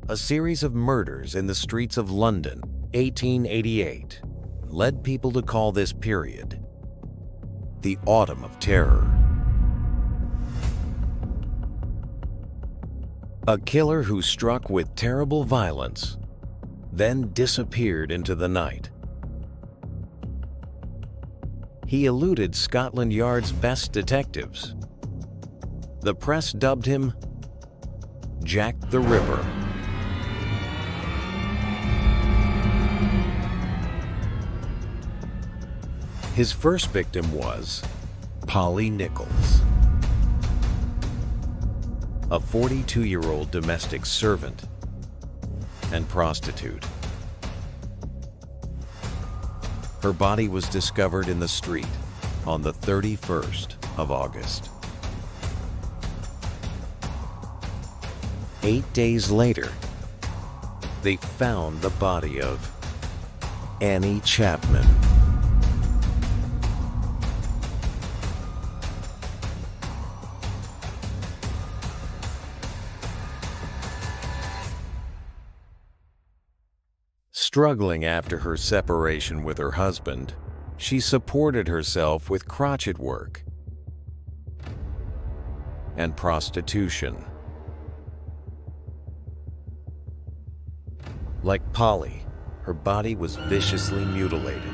A series of murders in the streets of London, 1888, led people to call this period the Autumn of Terror. A killer who struck with terrible violence, then disappeared into the night. He eluded Scotland Yard's best detectives. The press dubbed him Jack the Ripper. His first victim was Polly Nichols, a 42-year-old domestic servant and prostitute. Her body was discovered in the street on the 31st of August. 8 days later, they found the body of Annie Chapman. Struggling after her separation with her husband, she supported herself with crochet work and prostitution. Like Polly, her body was viciously mutilated.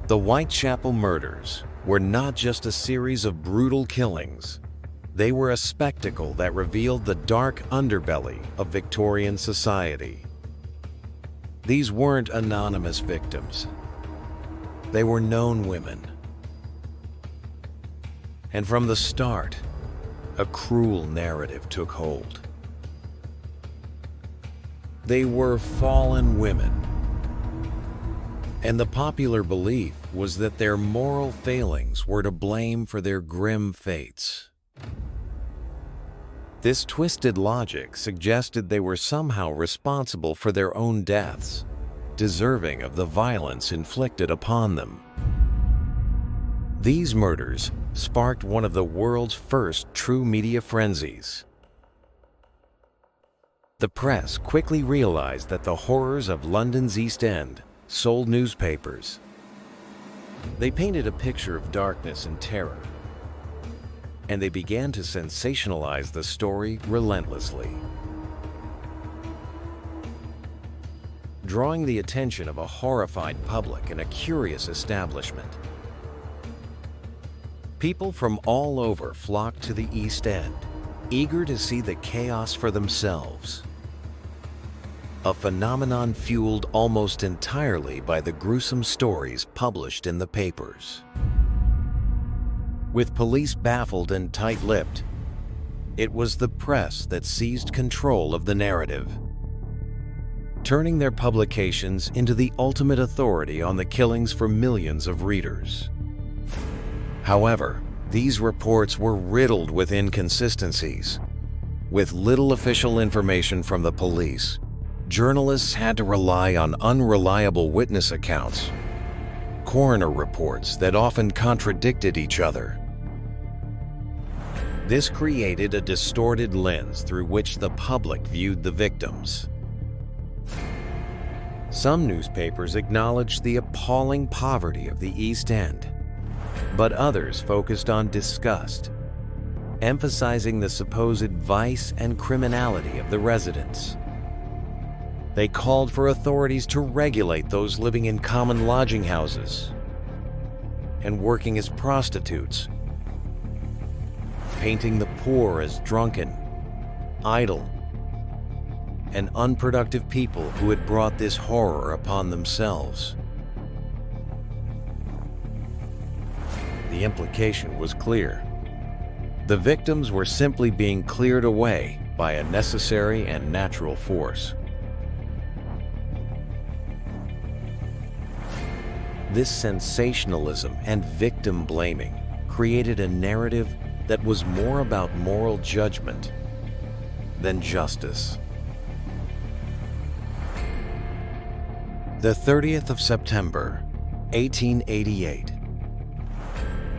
The Whitechapel murders were not just a series of brutal killings. They were a spectacle that revealed the dark underbelly of Victorian society. These weren't anonymous victims. They were known women. And from the start, a cruel narrative took hold. They were fallen women. And the popular belief was that their moral failings were to blame for their grim fates. This twisted logic suggested they were somehow responsible for their own deaths, deserving of the violence inflicted upon them. These murders sparked one of the world's first true media frenzies. The press quickly realized that the horrors of London's East End sold newspapers. They painted a picture of darkness and terror, and they began to sensationalize the story relentlessly. Drawing the attention of a horrified public and a curious establishment. People from all over flocked to the East End, eager to see the chaos for themselves. A phenomenon fueled almost entirely by the gruesome stories published in the papers. With police baffled and tight-lipped, it was the press that seized control of the narrative, turning their publications into the ultimate authority on the killings for millions of readers. However, these reports were riddled with inconsistencies. With little official information from the police, journalists had to rely on unreliable witness accounts, coroner reports that often contradicted each other. This created a distorted lens through which the public viewed the victims. Some newspapers acknowledged the appalling poverty of the East End, but others focused on disgust, emphasizing the supposed vice and criminality of the residents. They called for authorities to regulate those living in common lodging houses and working as prostitutes, painting the poor as drunken, idle, and unproductive people who had brought this horror upon themselves. The implication was clear. The victims were simply being cleared away by a necessary and natural force. This sensationalism and victim blaming created a narrative that was more about moral judgment than justice. The 30th of September, 1888.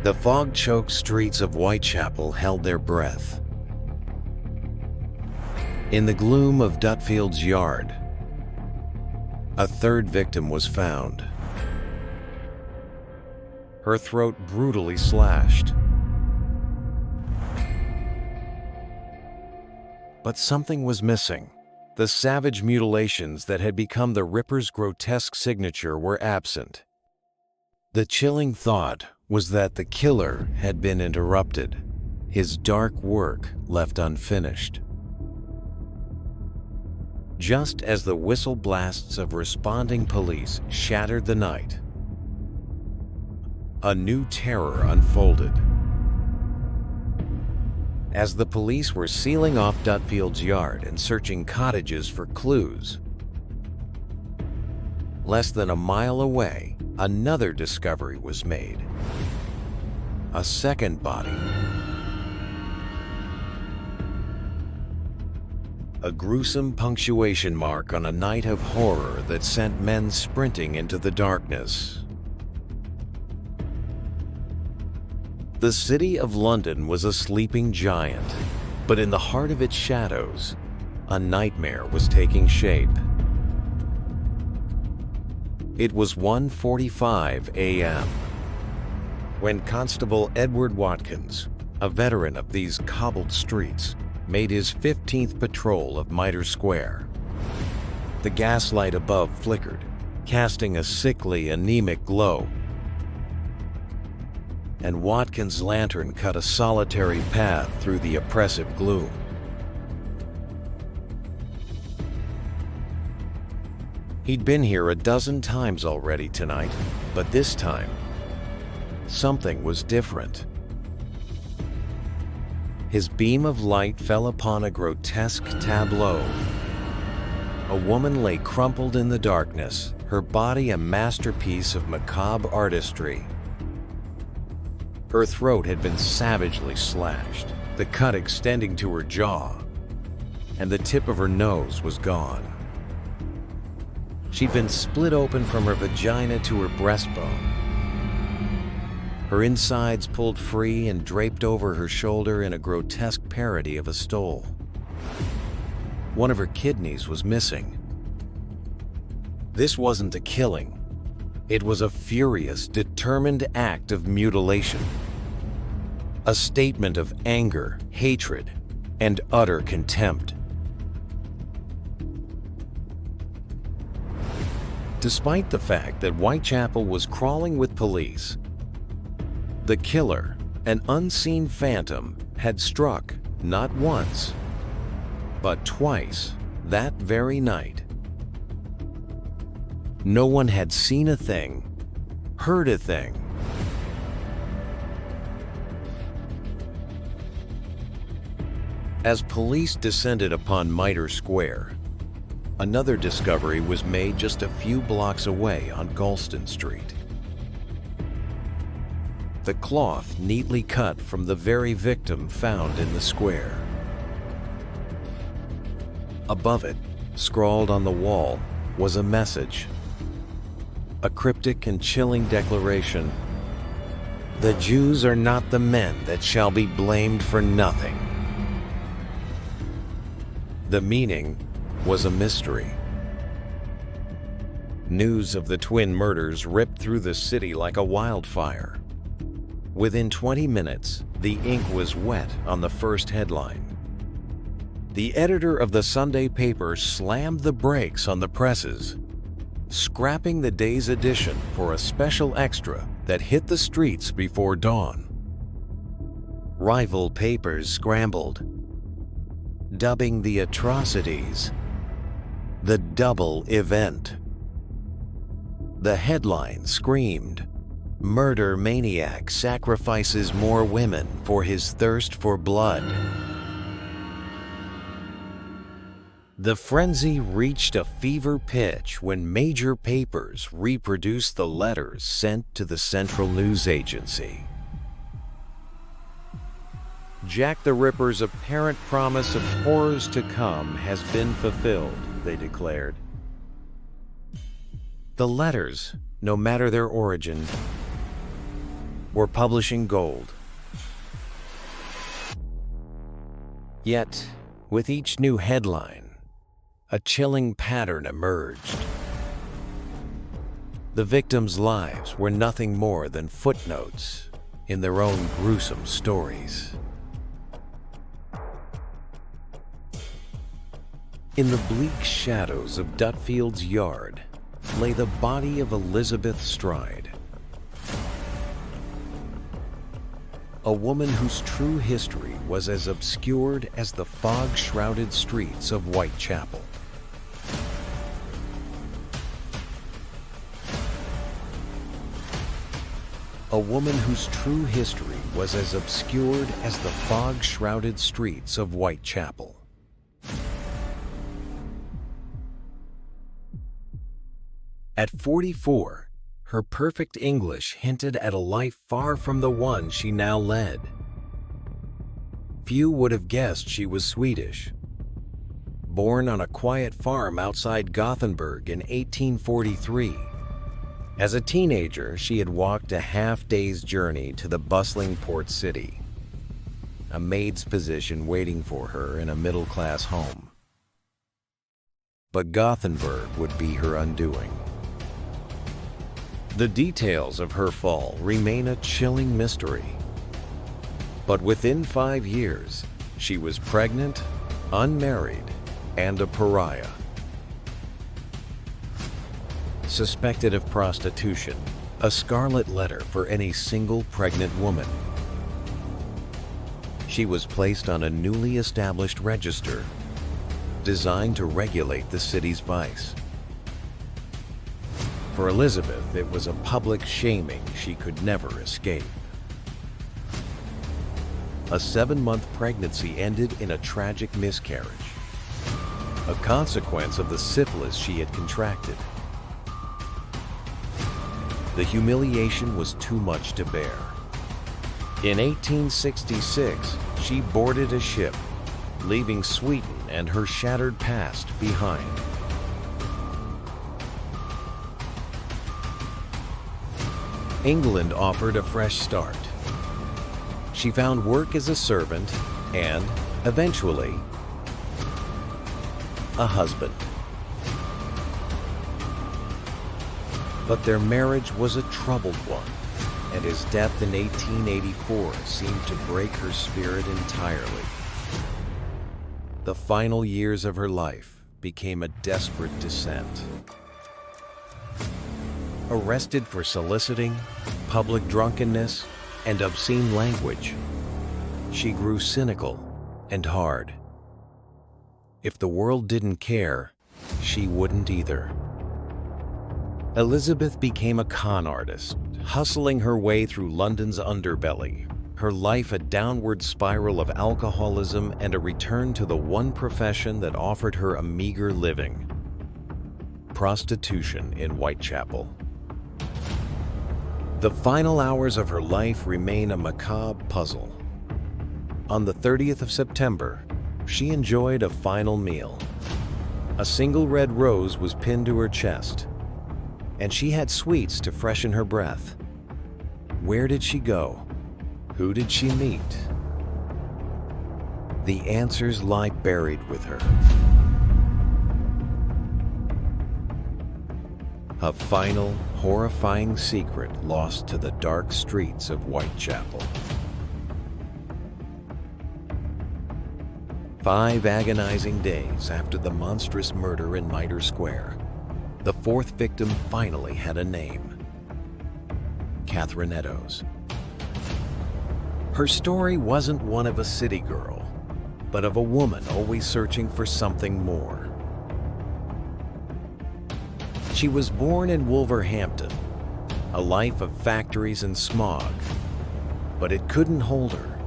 The fog-choked streets of Whitechapel held their breath. In the gloom of Dutfield's yard, a third victim was found. Her throat brutally slashed. But something was missing. The savage mutilations that had become the Ripper's grotesque signature were absent. The chilling thought was that the killer had been interrupted, his dark work left unfinished. Just as the whistle blasts of responding police shattered the night, a new terror unfolded. As the police were sealing off Dutfield's yard and searching cottages for clues, less than a mile away, another discovery was made. A second body. A gruesome punctuation mark on a night of horror that sent men sprinting into the darkness. The city of London was a sleeping giant, but in the heart of its shadows, a nightmare was taking shape. It was 1:45 a.m. when Constable Edward Watkins, a veteran of these cobbled streets, made his 15th patrol of Mitre Square. The gaslight above flickered, casting a sickly, anemic glow, and Watkins' lantern cut a solitary path through the oppressive gloom. He'd been here a dozen times already tonight, but this time, something was different. His beam of light fell upon a grotesque tableau. A woman lay crumpled in the darkness, her body a masterpiece of macabre artistry. Her throat had been savagely slashed, the cut extending to her jaw, and the tip of her nose was gone. She'd been split open from her vagina to her breastbone, her insides pulled free and draped over her shoulder in a grotesque parody of a stole. One of her kidneys was missing. This wasn't a killing. It was a furious, determined act of mutilation. A statement of anger, hatred, and utter contempt. Despite the fact that Whitechapel was crawling with police, the killer, an unseen phantom, had struck not once, but twice that very night. No one had seen a thing, heard a thing. As police descended upon Mitre Square, another discovery was made just a few blocks away on Galston Street. The cloth neatly cut from the very victim found in the square. Above it, scrawled on the wall, was a message. A cryptic and chilling declaration. The Jews are not the men that shall be blamed for nothing. The meaning was a mystery. News of the twin murders ripped through the city like a wildfire. Within 20 minutes, the ink was wet on the first headline. The editor of the Sunday paper slammed the brakes on the presses, scrapping the day's edition for a special extra that hit the streets before dawn. Rival papers scrambled, dubbing the atrocities the double event. The headline screamed, "Murder maniac sacrifices more women for his thirst for blood." The frenzy reached a fever pitch when major papers reproduced the letters sent to the Central News Agency. Jack the Ripper's apparent promise of horrors to come has been fulfilled, they declared. The letters, no matter their origin, were publishing gold. Yet, With each new headline, a chilling pattern emerged. The victims' lives were nothing more than footnotes in their own gruesome stories. In the bleak shadows of Dutfield's yard lay the body of Elizabeth Stride, a woman whose true history was as obscured as the fog-shrouded streets of Whitechapel. A woman whose true history was as obscured as the fog-shrouded streets of Whitechapel. At 44, her perfect English hinted at a life far from the one she now led. Few would have guessed she was Swedish. Born on a quiet farm outside Gothenburg in 1843, as a teenager, she had walked a half-day's journey to the bustling port city, a maid's position waiting for her in a middle-class home. But Gothenburg would be her undoing. The details of her fall remain a chilling mystery. But within 5 years, she was pregnant, unmarried, and a pariah. Suspected of prostitution, a scarlet letter for any single pregnant woman. She was placed on a newly established register designed to regulate the city's vice. For Elizabeth, it was a public shaming she could never escape. A 7-month pregnancy ended in a tragic miscarriage, a consequence of the syphilis she had contracted. The humiliation was too much to bear. In 1866, she boarded a ship, leaving Sweden and her shattered past behind. England offered a fresh start. She found work as a servant and, eventually, a husband. But their marriage was a troubled one, and his death in 1884 seemed to break her spirit entirely. The final years of her life became a desperate descent. Arrested for soliciting, public drunkenness, and obscene language, she grew cynical and hard. If the world didn't care, she wouldn't either. Elizabeth became a con artist, hustling her way through London's underbelly, her life a downward spiral of alcoholism and a return to the one profession that offered her a meager living: prostitution in Whitechapel. The final hours of her life remain a macabre puzzle. On the 30th of September, she enjoyed a final meal. A single red rose was pinned to her chest, and she had sweets to freshen her breath. Where did she go? Who did she meet? The answers lie buried with her. A final, horrifying secret lost to the dark streets of Whitechapel. 5 agonizing days after the monstrous murder in Mitre Square, the 4th victim finally had a name: Catherine Eddowes. Her story wasn't one of a city girl, but of a woman always searching for something more. She was born in Wolverhampton, a life of factories and smog, but it couldn't hold her.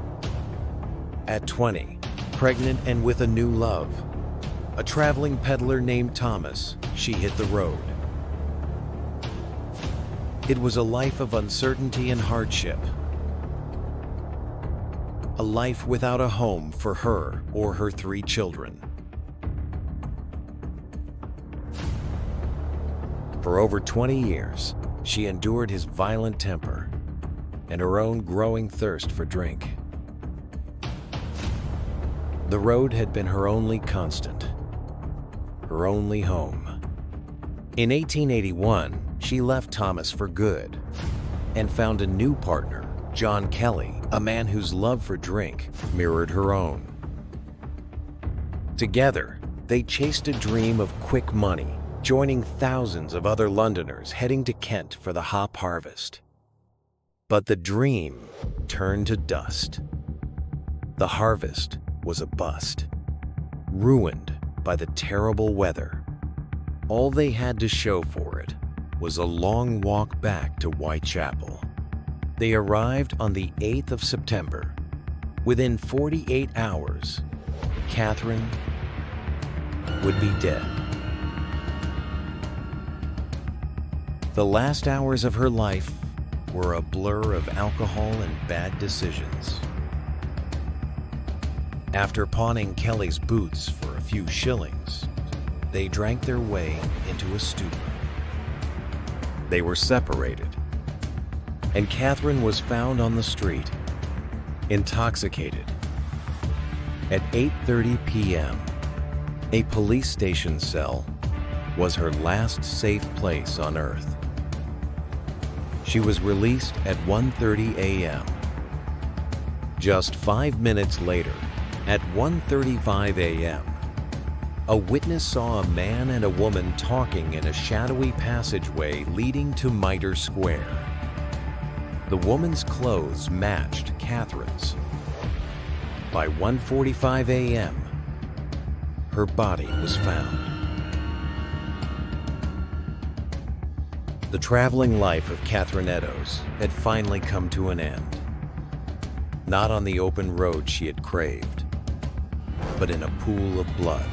At 20, pregnant and with a new love, a traveling peddler named Thomas, she hit the road. It was a life of uncertainty and hardship, a life without a home for her or her 3 children. For over 20 years, she endured his violent temper and her own growing thirst for drink. The road had been her only constant, her only home. In 1881, she left Thomas for good and found a new partner, John Kelly, a man whose love for drink mirrored her own. Together, they chased a dream of quick money, joining thousands of other Londoners heading to Kent for the hop harvest. But the dream turned to dust. The harvest was a bust, ruined by the terrible weather. All they had to show for it was a long walk back to Whitechapel. They arrived on the 8th of September. Within 48 hours, Catherine would be dead. The last hours of her life were a blur of alcohol and bad decisions. After pawning Kelly's boots for a few shillings, they drank their way into a stupor. They were separated, and Catherine was found on the street, intoxicated. At 8:30 p.m., a police station cell was her last safe place on earth. She was released at 1:30 a.m. Just 5 minutes later, at 1:35 a.m., a witness saw a man and a woman talking in a shadowy passageway leading to Mitre Square. The woman's clothes matched Catherine's. By 1:45 a.m., her body was found. The traveling life of Catherine Eddowes had finally come to an end. Not on the open road she had craved, but in a pool of blood,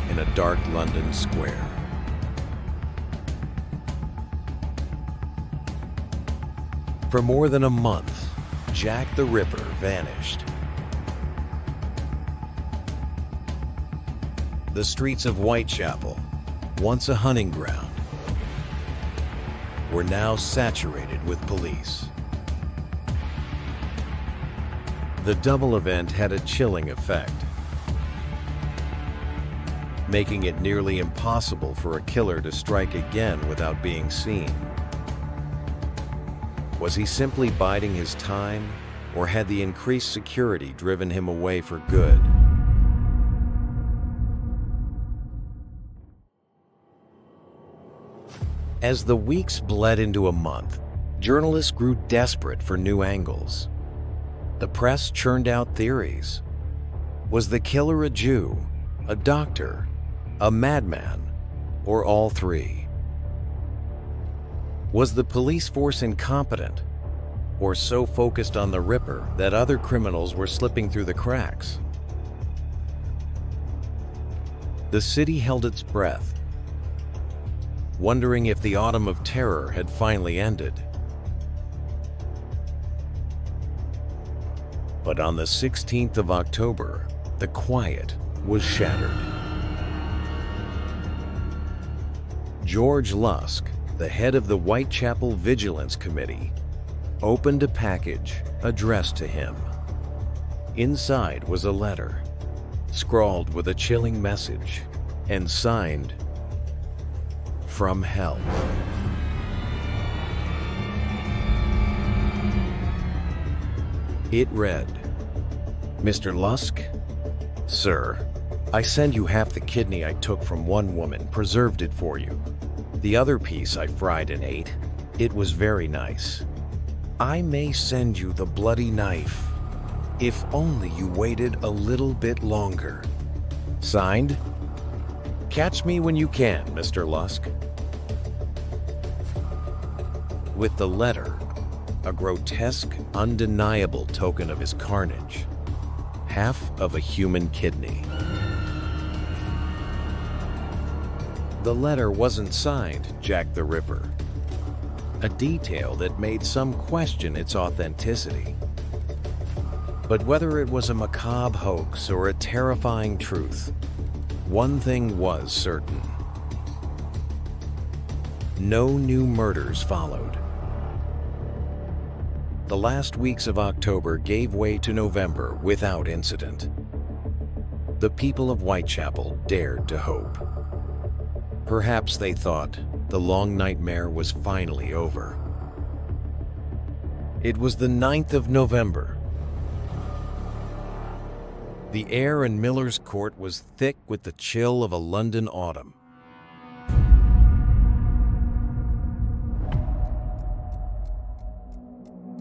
in a dark London square. For more than a month, Jack the Ripper vanished. The streets of Whitechapel, once a hunting ground, were now saturated with police. The double event had a chilling effect, making it nearly impossible for a killer to strike again without being seen. Was he simply biding his time, or had the increased security driven him away for good? As the weeks bled into a month, journalists grew desperate for new angles. The press churned out theories. Was the killer a Jew, a doctor, a madman, or all three? Was the police force incompetent, or so focused on the Ripper that other criminals were slipping through the cracks? The city held its breath, wondering if the autumn of terror had finally ended. But on the 16th of October, the quiet was shattered. George Lusk, the head of the Whitechapel Vigilance Committee, opened a package addressed to him. Inside was a letter, scrawled with a chilling message, and signed, "From Hell." It read, "Mr. Lusk, Sir, I send you half the kidney I took from one woman, preserved it for you. The other piece I fried and ate. It was very nice. I may send you the bloody knife, if only you waited a little bit longer. Signed, Catch me when you can, Mr. Lusk." With the letter, a grotesque, undeniable token of his carnage, half of a human kidney. The letter wasn't signed Jack the Ripper, a detail that made some question its authenticity. But whether it was a macabre hoax or a terrifying truth, one thing was certain. No new murders followed. The last weeks of October gave way to November without incident. the people of Whitechapel dared to hope. Perhaps they thought the long nightmare was finally over. It was the 9th of November. The air in Miller's Court was thick with the chill of a London autumn.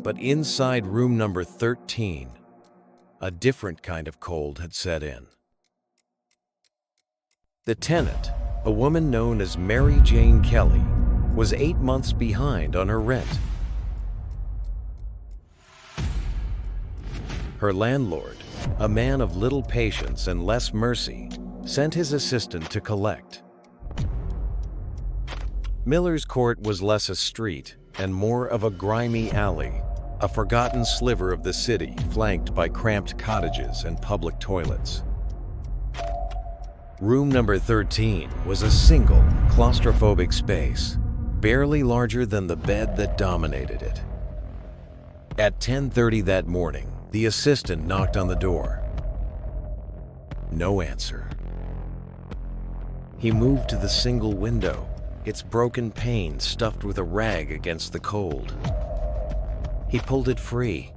But inside room number 13, a different kind of cold had set in. The tenant, a woman known as Mary Jane Kelly, was 8 months behind on her rent. Her landlord, a man of little patience and less mercy, sent his assistant to collect. Miller's Court was less a street and more of a grimy alley, a forgotten sliver of the city flanked by cramped cottages and public toilets. Room number 13 was a single, claustrophobic space, barely larger than the bed that dominated it. At 10:30 that morning, the assistant knocked on the door. No answer. He moved to the single window, its broken pane stuffed with a rag against the cold. He pulled it free,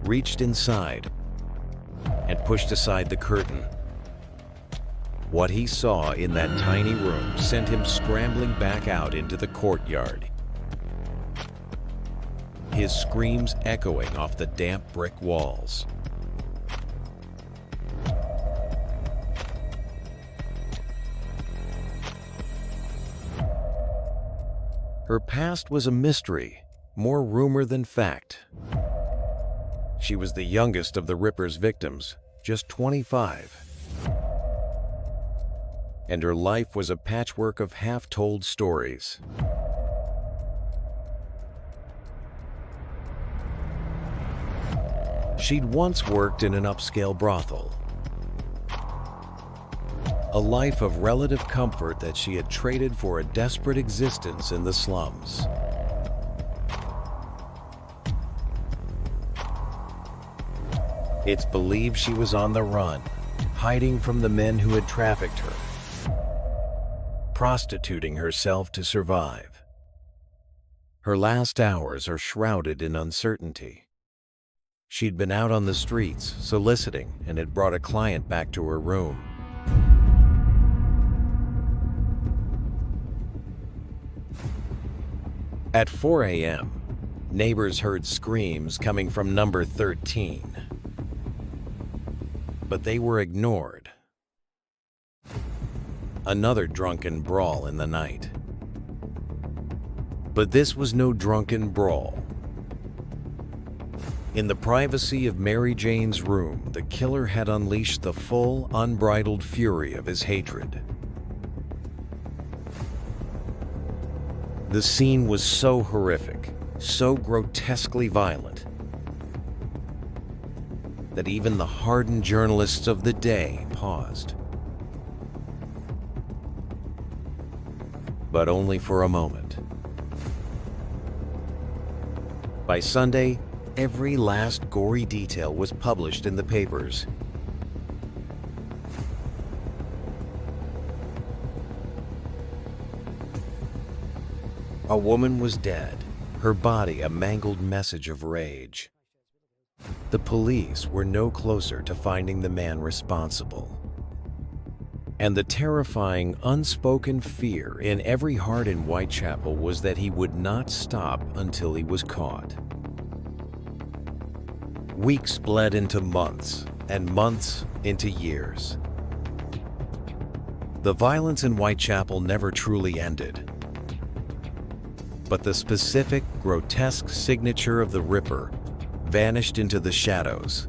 reached inside, and pushed aside the curtain. What he saw in that tiny room sent him scrambling back out into the courtyard, his screams echoing off the damp brick walls. Her past was a mystery, more rumor than fact. She was the youngest of the Ripper's victims, just 25. And her life was a patchwork of half-told stories. She'd once worked in an upscale brothel, a life of relative comfort that she had traded for a desperate existence in the slums. It's believed she was on the run, hiding from the men who had trafficked her, prostituting herself to survive. Her last hours are shrouded in uncertainty. She'd been out on the streets, soliciting, and had brought a client back to her room. At 4 a.m., neighbors heard screams coming from number 13. But they were ignored. Another drunken brawl in the night. But this was no drunken brawl. In the privacy of Mary Jane's room, the killer had unleashed the full, unbridled fury of his hatred. The scene was so horrific, so grotesquely violent, that even the hardened journalists of the day paused. But only for a moment. By Sunday, every last gory detail was published in the papers. A woman was dead, her body a mangled message of rage. The police were no closer to finding the man responsible. And the terrifying, unspoken fear in every heart in Whitechapel was that he would not stop until he was caught. Weeks bled into months, and months into years. The violence in Whitechapel never truly ended. But the specific, grotesque signature of the Ripper vanished into the shadows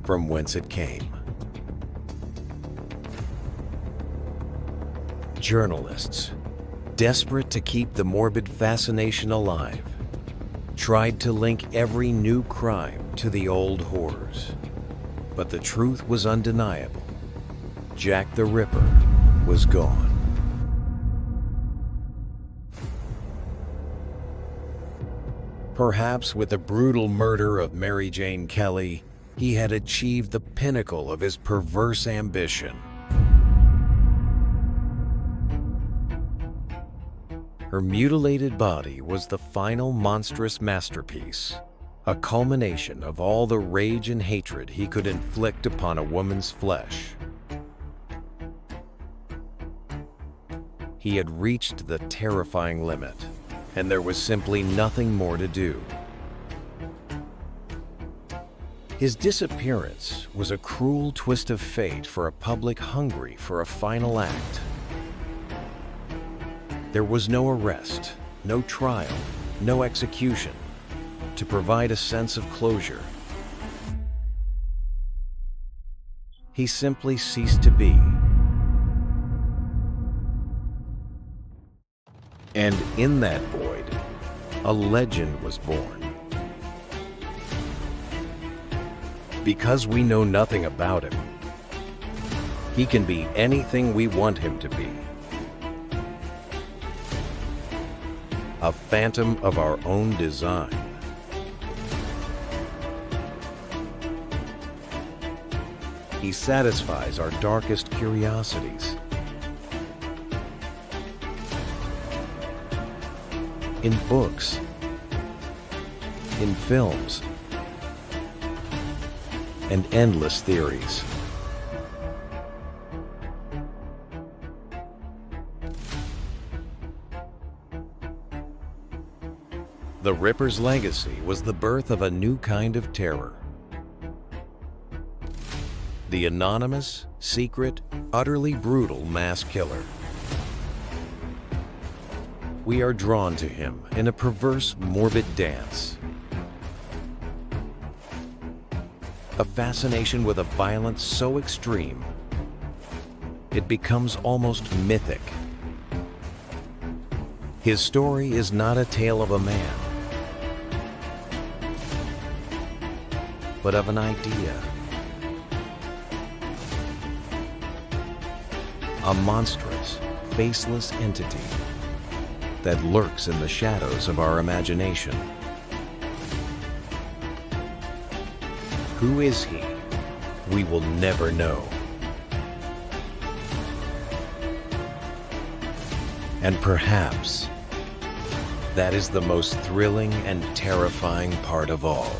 from whence it came. Journalists, desperate to keep the morbid fascination alive, tried to link every new crime to the old horrors. But the truth was undeniable. Jack the Ripper was gone. Perhaps with the brutal murder of Mary Jane Kelly, He had achieved the pinnacle of his perverse ambition. Her mutilated body was the final monstrous masterpiece, a culmination of all the rage and hatred he could inflict upon a woman's flesh. He had reached the terrifying limit, and there was simply nothing more to do. His disappearance was a cruel twist of fate for a public hungry for a final act. There was no arrest, no trial, no execution, to provide a sense of closure. He simply ceased to be. And in that void, a legend was born. Because we know nothing about him, he can be anything we want him to be. A phantom of our own design. He satisfies our darkest curiosities. In books, in films, and endless theories. The Ripper's legacy was the birth of a new kind of terror. The anonymous, secret, utterly brutal mass killer. We are drawn to him in a perverse, morbid dance. A fascination with a violence so extreme, it becomes almost mythic. His story is not a tale of a man, but of an idea. A monstrous, faceless entity that lurks in the shadows of our imagination. Who is he? We will never know. And perhaps that is the most thrilling and terrifying part of all.